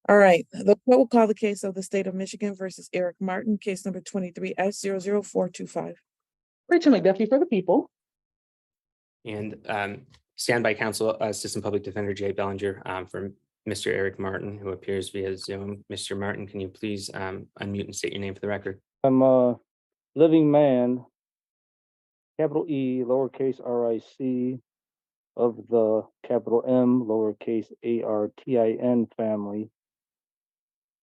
All right, the court will call the case of the state of Michigan versus Eric Martin, case number 23S00425. Rachel McDuffie for the people. And standby counsel, Assistant Public Defender Jay Bellinger for Mr. Eric Martin, who appears via Zoom. Mr. Martin, can you please unmute and state your name for the record? I'm a living man, capital E, lowercase R-I-C, of the capital M, lowercase A-R-T-I-N family.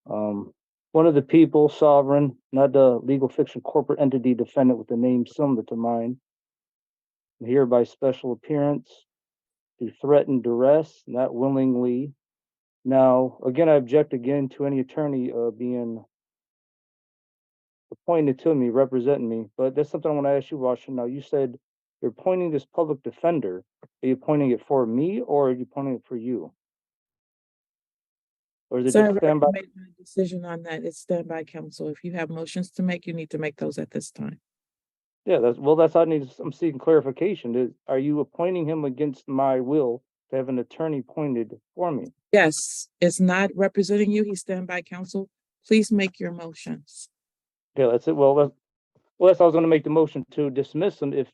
One of the people, sovereign, not a legal fiction corporate entity defendant with a name similar to mine. I'm here by special appearance to threaten duress, not willingly. Now, again, I object again to any attorney being appointed to me, representing me. But that's something I want to ask you, Washington. Now, you said you're appointing this public defender. Are you appointing it for me, or are you appointing it for you? Or is it Sir, just standby? made my decision on that. It's standby counsel. If you have motions to make, you need to make those at this time. Yeah, that's how I need. I'm seeking clarification. Are you appointing him against my will to have an attorney appointed for me? Yes, it's not representing you. He's standby counsel. Please make your motions. Yeah, that's it. Well, that's how I was going to make the motion to dismiss him if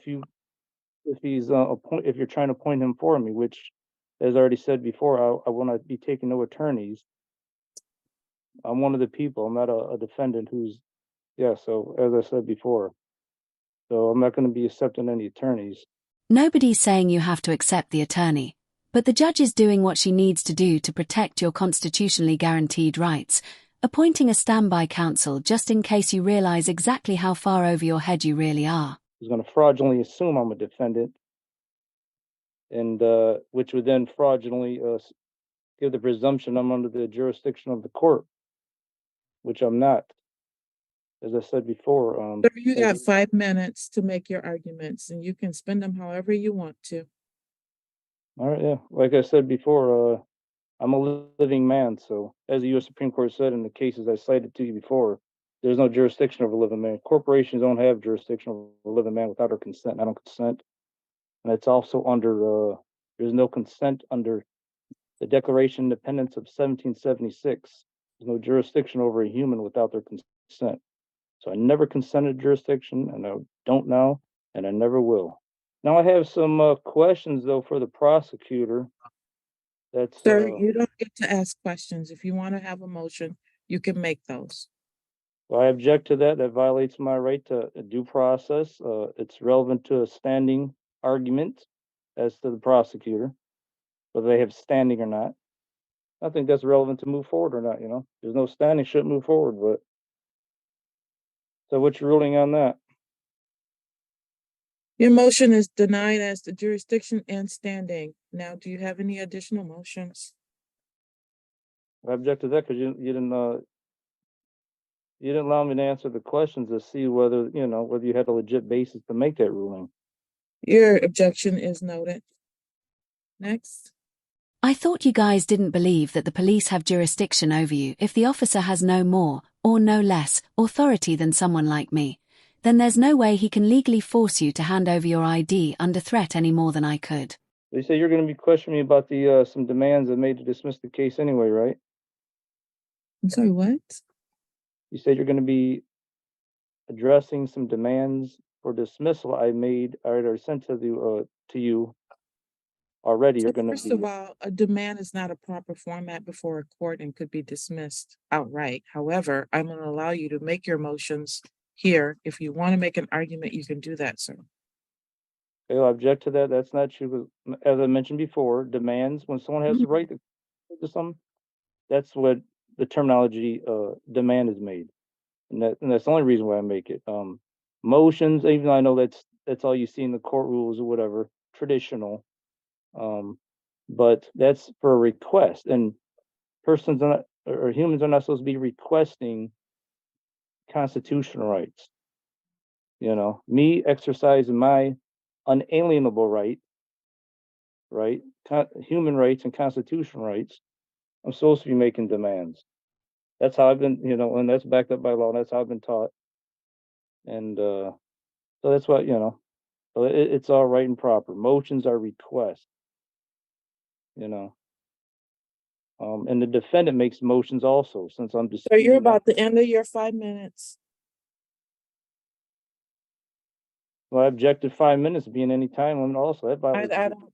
he's if you're trying to appoint him for me, which, as I already said before, I will not be taking no attorneys. I'm one of the people. I'm not a defendant who's, yeah. So as I said before, so I'm not going to be accepting any attorneys. Nobody's saying you have to accept the attorney, but the judge is doing what she needs to do to protect your constitutionally guaranteed rights, appointing a standby counsel just in case you realize exactly how far over your head you really are. He's going to fraudulently assume I'm a defendant, and which would then fraudulently give the presumption I'm under the jurisdiction of the court, which I'm not. As I said before, Sir, you got 5 minutes to make your arguments, and you can spend them however you want to. All right, yeah. Like I said before, I'm a living man. So, as the U.S. Supreme Court said in the cases I cited to you before, there's no jurisdiction over a living man. Corporations don't have jurisdiction over a living man without our consent. I don't consent, and it's also under. There's no consent under the Declaration of Independence of 1776. There's no jurisdiction over a human without their consent. So I never consented to jurisdiction, and I don't now, and I never will. Now I have some questions, though, for the prosecutor. That's Sir, you don't get to ask questions. If you want to have a motion, you can make those. Well, I object to that. That violates my right to a due process. It's relevant to a standing argument as to the prosecutor, whether they have standing or not. I think that's relevant to move forward or not. There's no standing, shouldn't move forward. But so, what's your ruling on that? Your motion is denied as to jurisdiction and standing. Now, do you have any additional motions? I object to that because you didn't allow me to answer the questions to see whether you had a legit basis to make that ruling. Your objection is noted. Next. I thought you guys didn't believe that the police have jurisdiction over you if the officer has no more, or no less, authority than someone like me. Then there's no way he can legally force you to hand over your ID under threat any more than I could. They say you're going to be questioning me about the some demands I made to dismiss the case anyway, right? I'm sorry, what? You said you're going to be addressing some demands for dismissal I made or sent to you already. So You're going to first of all, a demand is not a proper format before a court and could be dismissed outright. However, I'm going to allow you to make your motions here. If you want to make an argument, you can do that, sir. I object to that. That's not true. As I mentioned before, demands, when someone has the right to something, that's what the terminology demand is made. And that's the only reason why I make it. Motions, even though I know that's all you see in the court rules or whatever, traditional. But that's for a request, and persons are not, or humans are not supposed to be requesting constitutional rights. Me exercising my unalienable right, human rights and constitutional rights. I'm supposed to be making demands. That's how I've been, and that's backed up by law. And that's how I've been taught. And so that's what, so it's all right and proper. Motions are requests, And the defendant makes motions also, since I'm So you're disputing. about to end of your 5 minutes. Well, I objected 5 minutes being any time limit also. That violates.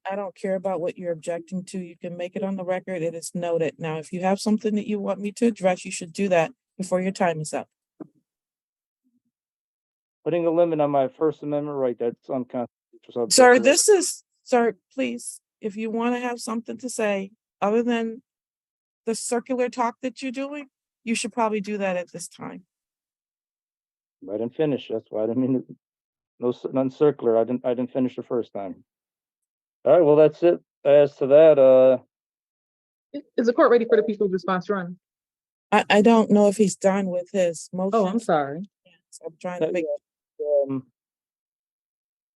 I don't care about what you're objecting to. You can make it on the record. It is noted. Now, if you have something that you want me to address, you should do that before your time is up. Putting a limit on my First Amendment right, that's unconstitutional. Sir, please, if you want to have something to say other than the circular talk that you're doing, you should probably do that at this time. I didn't finish. That's why I didn't mean to, none circular. I didn't finish the first time. All right, well, that's it. As to that, Is the court ready for the people's response run? I don't know if he's done with his motion. Oh, I'm sorry. I'm trying to make.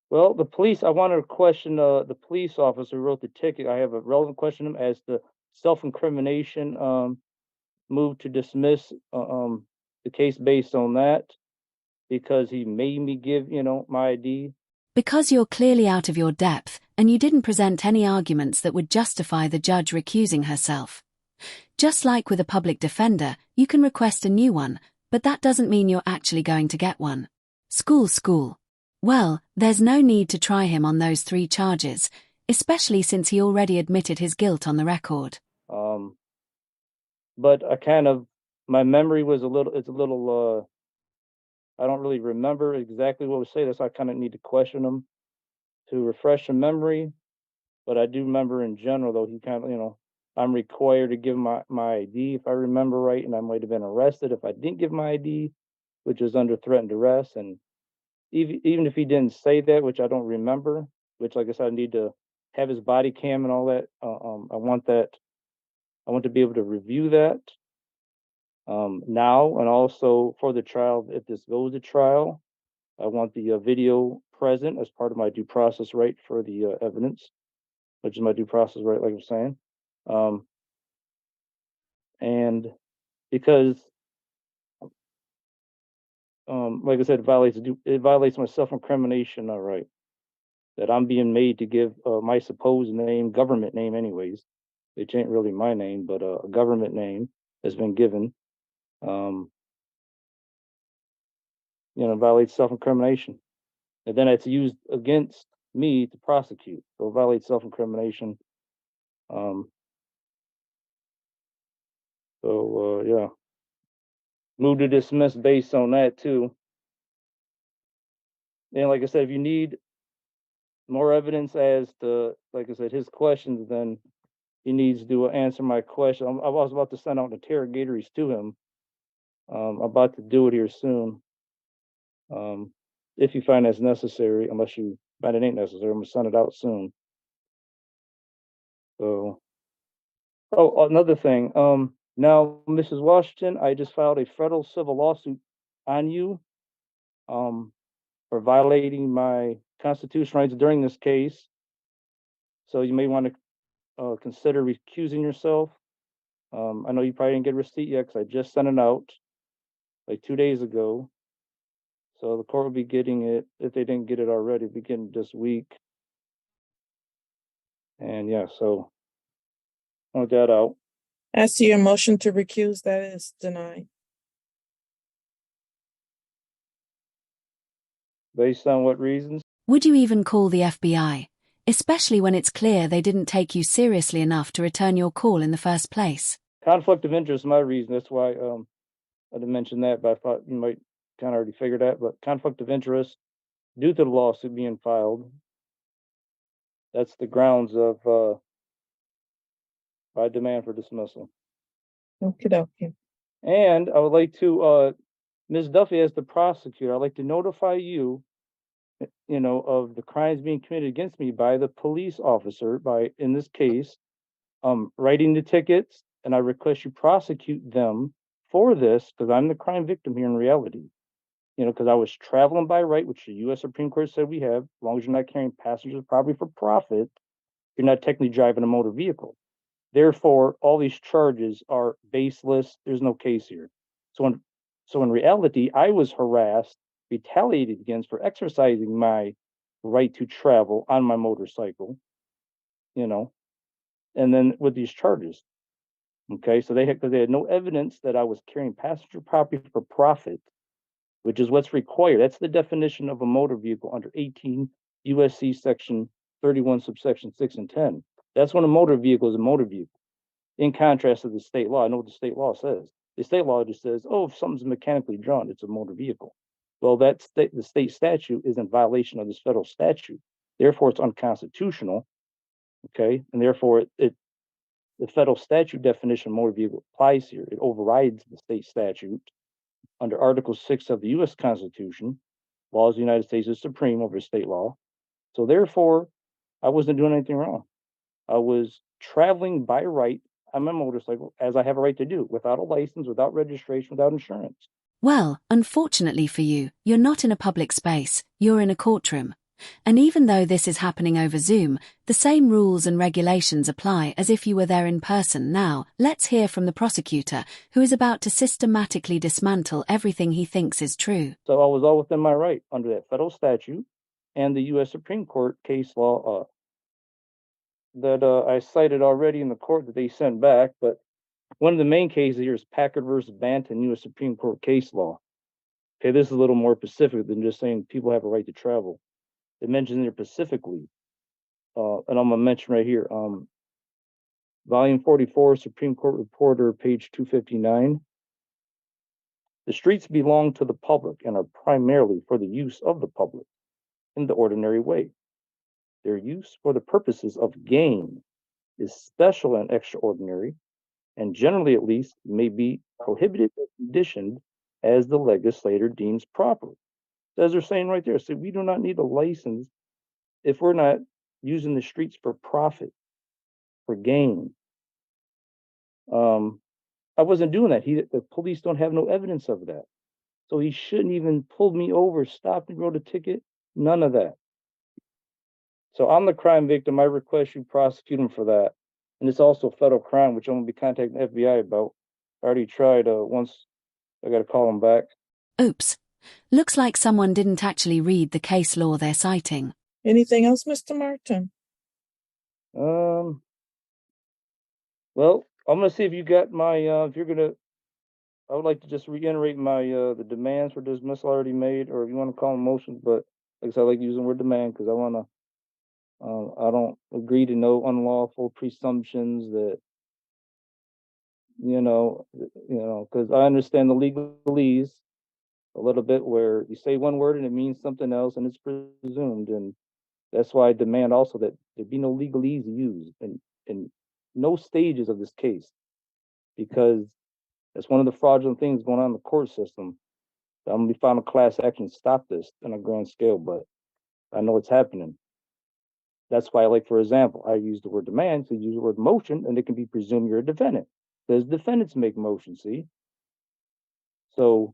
Well, the police, I wanted to question the police officer who wrote the ticket. I have a relevant question to him as to self-incrimination, move to dismiss the case based on that because he made me give, my ID. Because you're clearly out of your depth, and you didn't present any arguments that would justify the judge recusing herself. Just like with a public defender, you can request a new one, but that doesn't mean you're actually going to get one. School. Well, there's no need to try him on those 3 charges, especially since he already admitted his guilt on the record. But my memory was a little, I don't really remember exactly what was said. That's why I kind of need to question him to refresh the memory. But I do remember in general, though, he kind of, I'm required to give my ID if I remember right, and I might have been arrested if I didn't give my ID, which was under threat and duress. And even if he didn't say that, which I don't remember, which, like I said, I need to have his body cam and all that. I want that. I want to be able to review that now, and also for the trial, if this goes to trial, I want the video present as part of my due process right for the evidence, which is my due process right, like I'm saying. And because, like I said, it violates my self-incrimination, all right, that I'm being made to give my supposed name, government name anyways, which ain't really my name, but a government name has been given. Violates self-incrimination. And then it's used against me to prosecute. So it violates self-incrimination. Yeah. Move to dismiss based on that too. And like I said, if you need more evidence as to, like I said, his questions, then he needs to answer my question. I was about to send out interrogatories to him. I'm about to do it here soon. If you find that's necessary, unless you find it ain't necessary, I'm gonna send it out soon. So, another thing. Now, Mrs. Washington, I just filed a federal civil lawsuit on you, for violating my constitutional rights during this case. So you may want to consider recusing yourself. I know you probably didn't get a receipt yet because I just sent it out like 2 days ago. So the court will be getting it, if they didn't get it already, be getting it this week. And yeah, so point that out. As to your motion to recuse, that is denied. Based on what reasons? Would you even call the FBI, especially when it's clear they didn't take you seriously enough to return your call in the first place? Conflict of interest is my reason. That's why I didn't mention that, but I thought you might kind of already figure that. But conflict of interest due to the lawsuit being filed. That's the grounds of my demand for dismissal. Okay. And I would like to, Ms. Duffy, as the prosecutor, I'd like to notify you, of the crimes being committed against me by the police officer, by, in this case, writing the tickets, and I request you prosecute them for this, because I'm the crime victim here in reality. Because I was traveling by right, which the U.S. Supreme Court said we have, as long as you're not carrying passengers probably for profit, you're not technically driving a motor vehicle. Therefore, all these charges are baseless. There's no case here. So in reality, I was harassed, retaliated against for exercising my right to travel on my motorcycle, and then with these charges. Okay, so because they had no evidence that I was carrying passenger property for profit, which is what's required. That's the definition of a motor vehicle under 18 USC section 31 subsection 6 and 10. That's when a motor vehicle is a motor vehicle. In contrast to the state law, I know what the state law says. The state law just says, oh, if something's mechanically drawn, it's a motor vehicle. Well, the state statute is in violation of this federal statute. Therefore, it's unconstitutional. Okay, and therefore, the federal statute definition of motor vehicle applies here. It overrides the state statute under Article 6 of the U.S. Constitution. Laws of the United States is supreme over state law. So therefore, I wasn't doing anything wrong. I was traveling by right on my motorcycle, as I have a right to do, without a license, without registration, without insurance. Well, unfortunately for you, you're not in a public space, you're in a courtroom. And even though this is happening over Zoom, the same rules and regulations apply as if you were there in person. Now, let's hear from the prosecutor, who is about to systematically dismantle everything he thinks is true. So I was all within my right under that federal statute and the U.S. Supreme Court case law that I cited already in the court that they sent back. But one of the main cases here is Packard versus Banton, U.S. Supreme Court case law. Okay, this is a little more specific than just saying people have a right to travel. It mentions there specifically, and I'm gonna mention right here, volume 44, Supreme Court Reporter, page 259. The streets belong to the public and are primarily for the use of the public in the ordinary way. Their use for the purposes of gain is special and extraordinary, and generally at least may be prohibited or conditioned as the legislator deems proper. As they're saying right there, so we do not need a license if we're not using the streets for profit, for gain. I wasn't doing that. The police don't have no evidence of that. So he shouldn't even pull me over, stop and wrote a ticket, none of that. So I'm the crime victim. I request you prosecute him for that. And it's also a federal crime, which I'm gonna be contacting the FBI about. I already tried once. I gotta call him back. Oops. Looks like someone didn't actually read the case law they're citing. Anything else, Mr. Martin? Well, I'm gonna see if you got my if you're gonna I would like to just reiterate my the demands for dismissal already made, or if you want to call them motions, but like I said, I like using the word demand because I don't agree to no unlawful presumptions that because I understand the legalese a little bit where you say one word and it means something else and it's presumed, and that's why I demand also that there be no legalese used in no stages of this case, because that's one of the fraudulent things going on in the court system. I'm gonna be filing a class action to stop this on a grand scale, but I know it's happening. That's why, like, for example, I use the word demand to use the word motion, and it can be presumed you're a defendant. Because defendants make motions, see? So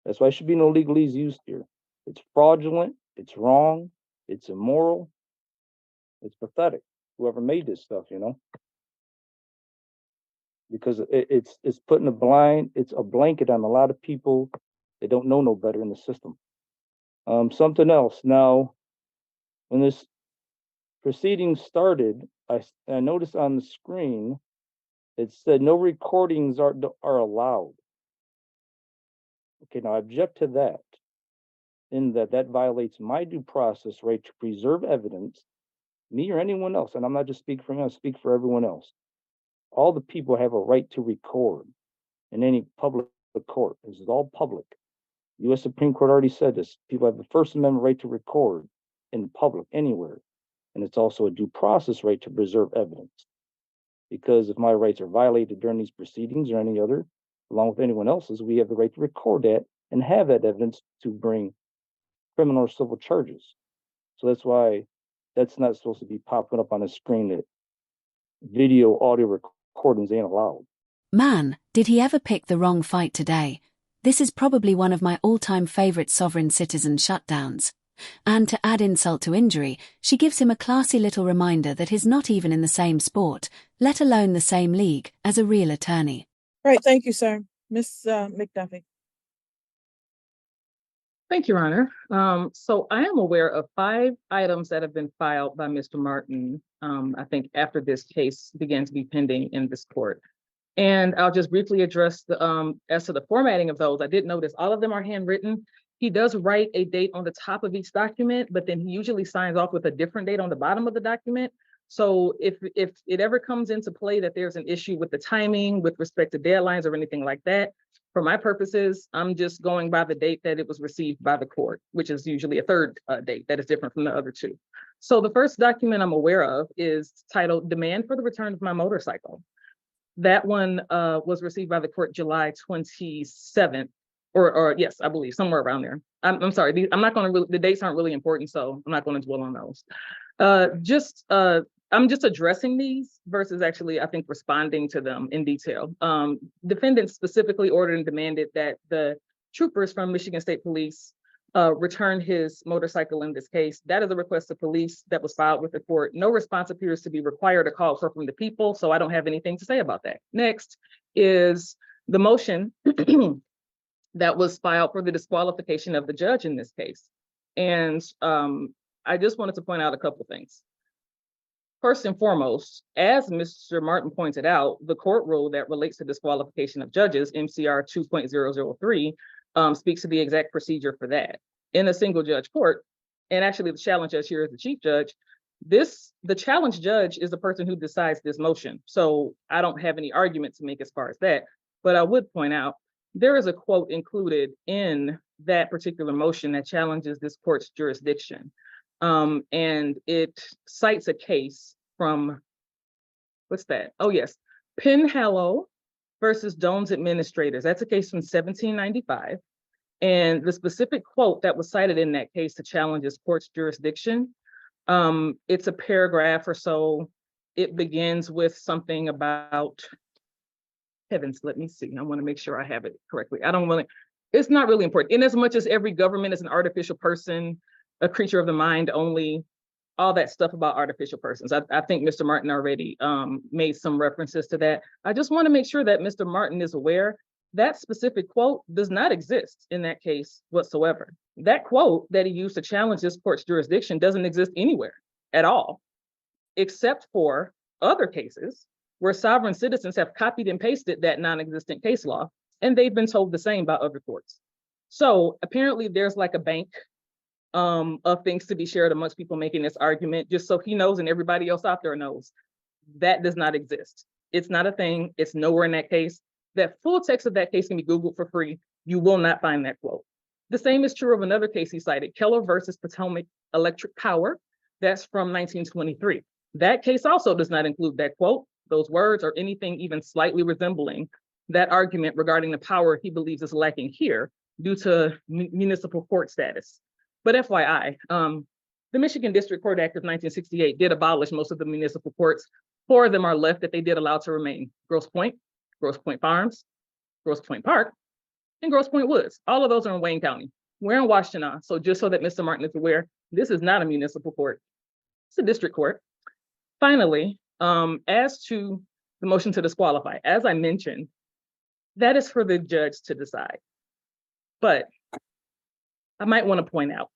that's why there should be no legalese used here. It's fraudulent, it's wrong, it's immoral, it's pathetic. Whoever made this stuff, because it's putting it's a blanket on a lot of people that don't know no better in the system. Something else. Now, when this proceeding started, I noticed on the screen it said no recordings are allowed. Okay, now I object to that, in that violates my due process right to preserve evidence, me or anyone else, and I'm not just speaking for me, I speak for everyone else. All the people have a right to record in any public court. This is all public. U.S. Supreme Court already said this. People have the First Amendment right to record in public anywhere. And it's also a due process right to preserve evidence. Because if my rights are violated during these proceedings or any other, along with anyone else's, we have the right to record that and have that evidence to bring criminal or civil charges. So that's why that's not supposed to be popping up on the screen that video, audio recordings ain't allowed. Man, did he ever pick the wrong fight today? This is probably one of my all-time favorite sovereign citizen shutdowns. And to add insult to injury, she gives him a classy little reminder that he's not even in the same sport, let alone the same league, as a real attorney. Right, thank you, sir. Ms. McDuffie. Thank you, Your Honor. So I am aware of 5 items that have been filed by Mr. Martin, I think after this case began to be pending in this court. And I'll just briefly address the as to the formatting of those. I did notice all of them are handwritten. He does write a date on the top of each document, but then he usually signs off with a different date on the bottom of the document. So if it ever comes into play that there's an issue with the timing with respect to deadlines or anything like that, for my purposes, I'm just going by the date that it was received by the court, which is usually a third date that is different from the other two. So the first document I'm aware of is titled Demand for the Return of My Motorcycle. That one was received by the court July 27th, or yes, I believe somewhere around there. I'm sorry, I'm not going to the dates aren't really important, so I'm not going to dwell on those. I'm just addressing these versus actually, I think, responding to them in detail. Defendants specifically ordered and demanded that the troopers from Michigan State Police return his motorcycle in this case. That is a request to police that was filed with the court. No response appears to be required or called for from the people, so I don't have anything to say about that. Next is the motion that was filed for the disqualification of the judge in this case. And I just wanted to point out a couple of things. First and foremost, as Mr. Martin pointed out, the court rule that relates to disqualification of judges, MCR 2.003, speaks to the exact procedure for that. In a single judge court, and actually the challenge judge here is the chief judge, the challenge judge is the person who decides this motion. So I don't have any argument to make as far as that, but I would point out there is a quote included in that particular motion that challenges this court's jurisdiction. And it cites a case from, what's that? Oh yes, Penhallow versus Doan's Administrators. That's a case from 1795. And the specific quote that was cited in that case to challenge this court's jurisdiction, it's a paragraph or so. It begins with something about, heavens, let me see. I want to make sure I have it correctly. It's not really important. In as much as every government is an artificial person, a creature of the mind only, all that stuff about artificial persons. I think Mr. Martin already made some references to that. I just want to make sure that Mr. Martin is aware that specific quote does not exist in that case whatsoever. That quote that he used to challenge this court's jurisdiction doesn't exist anywhere at all, except for other cases where sovereign citizens have copied and pasted that non-existent case law, and they've been told the same by other courts. So apparently there's like a bank of things to be shared amongst people making this argument, just so he knows and everybody else out there knows that does not exist. It's not a thing. It's nowhere in that case. That full text of that case can be Googled for free. You will not find that quote. The same is true of another case he cited, Keller versus Potomac Electric Power. That's from 1923. That case also does not include that quote, those words, or anything even slightly resembling that argument regarding the power he believes is lacking here due to municipal court status. But FYI, the Michigan District Court Act of 1968 did abolish most of the municipal courts. 4 of them are left that they did allow to remain: Grosse Pointe Farms, Grosse Pointe Park, and Grosse Pointe Woods. All of those are in Wayne County. We're in Washington, so just so that Mr. Martin is aware, this is not a municipal court. It's a district court. Finally, as to the motion to disqualify, as I mentioned, that is for the judge to decide. But I might want to point out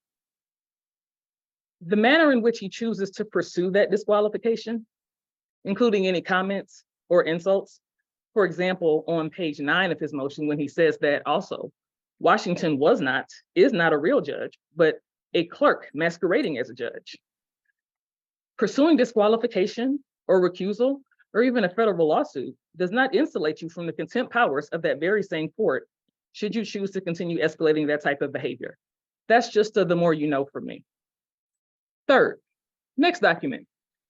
the manner in which he chooses to pursue that disqualification, including any comments or insults. For example, on page 9 of his motion, when he says that also Washington is not a real judge, but a clerk masquerading as a judge. Pursuing disqualification or recusal, or even a federal lawsuit, does not insulate you from the contempt powers of that very same court, should you choose to continue escalating that type of behavior. That's just the more you know for me. Third, next document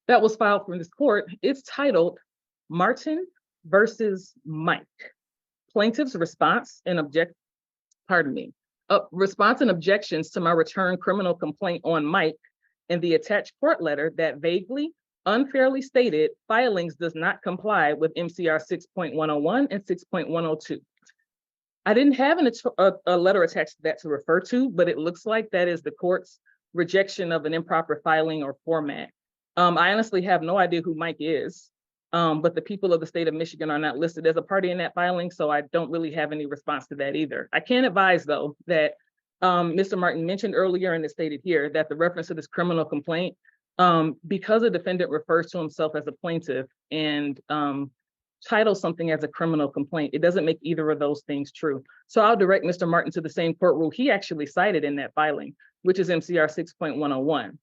that was filed from this court, it's titled Martin versus Mike. Plaintiff's response and response and objections to my return criminal complaint on Mike and the attached court letter that vaguely, unfairly stated filings does not comply with MCR 6.101 and 6.102. I didn't have a letter attached to that to refer to, but it looks like that is the court's rejection of an improper filing or format. I honestly have no idea who Mike is, but the people of the state of Michigan are not listed as a party in that filing, so I don't really have any response to that either. I can advise, though, that Mr. Martin mentioned earlier, and it's stated here, that the reference to this criminal complaint, because a defendant refers to himself as a plaintiff and title something as a criminal complaint, it doesn't make either of those things true. So I'll direct Mr. Martin to the same court rule he actually cited in that filing, which is MCR 6.101.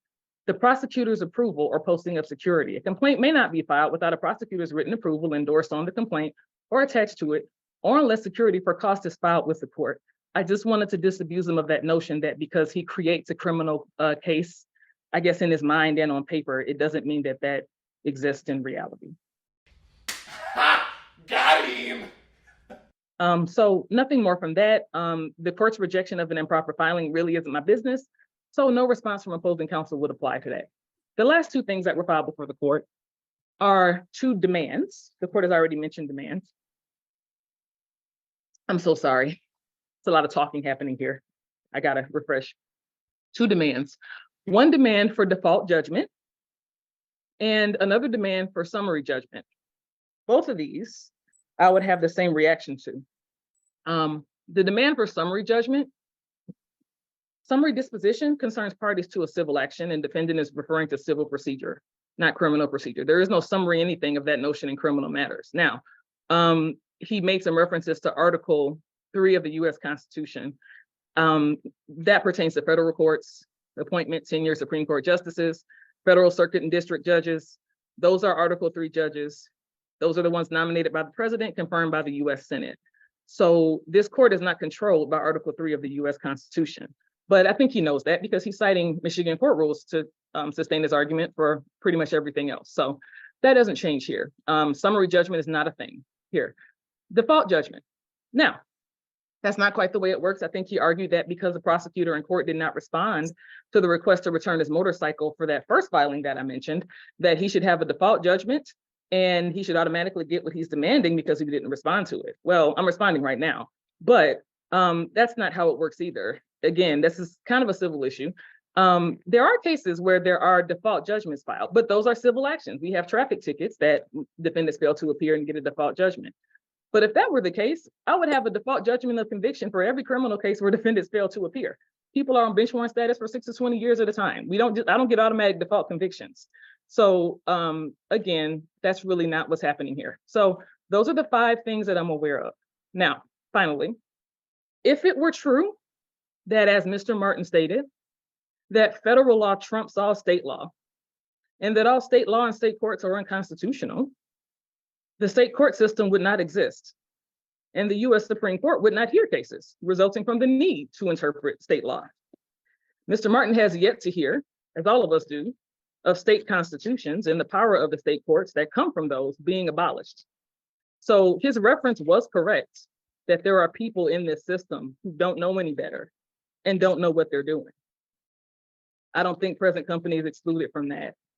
The prosecutor's approval or posting of security. A complaint may not be filed without a prosecutor's written approval endorsed on the complaint or attached to it, or unless security for cost is filed with the court. I just wanted to disabuse him of that notion that because he creates a criminal case, I guess in his mind and on paper, it doesn't mean that that exists in reality. Got him. So nothing more from that. The court's rejection of an improper filing really isn't my business. So no response from opposing counsel would apply to that. The last two things that were filed before the court are two demands. The court has already mentioned demands. I'm so sorry. It's a lot of talking happening here. I gotta refresh. Two demands. One demand for default judgment and another demand for summary judgment. Both of these I would have the same reaction to. The demand for summary judgment, summary disposition concerns parties to a civil action, and defendant is referring to civil procedure, not criminal procedure. There is no summary anything of that notion in criminal matters. Now, he made some references to Article 3 of the US Constitution. That pertains to federal courts, appointment, tenure, Supreme Court justices, federal circuit and district judges. Those are Article 3 judges. Those are the ones nominated by the president, confirmed by the US Senate. So this court is not controlled by Article 3 of the US Constitution. But I think he knows that because he's citing Michigan court rules to sustain his argument for pretty much everything else. So that doesn't change here. Summary judgment is not a thing here. Default judgment. Now, that's not quite the way it works. I think he argued that because the prosecutor in court did not respond to the request to return his motorcycle for that first filing that I mentioned, that he should have a default judgment and he should automatically get what he's demanding because he didn't respond to it. Well, I'm responding right now, but that's not how it works either. Again, this is kind of a civil issue. There are cases where there are default judgments filed, but those are civil actions. We have traffic tickets that defendants fail to appear and get a default judgment. But if that were the case, I would have a default judgment of conviction for every criminal case where defendants fail to appear. People are on bench warrant status for 6 to 20 years at a time. I don't get automatic default convictions. So again, that's really not what's happening here. So those are the 5 things that I'm aware of. Now, finally, if it were true that, as Mr. Martin stated, that federal law trumps all state law, and that all state law and state courts are unconstitutional, the state court system would not exist. And the US Supreme Court would not hear cases resulting from the need to interpret state law. Mr. Martin has yet to hear, as all of us do, of state constitutions and the power of the state courts that come from those being abolished. So his reference was correct, that there are people in this system who don't know any better and don't know what they're doing. I don't think present company is excluded from that.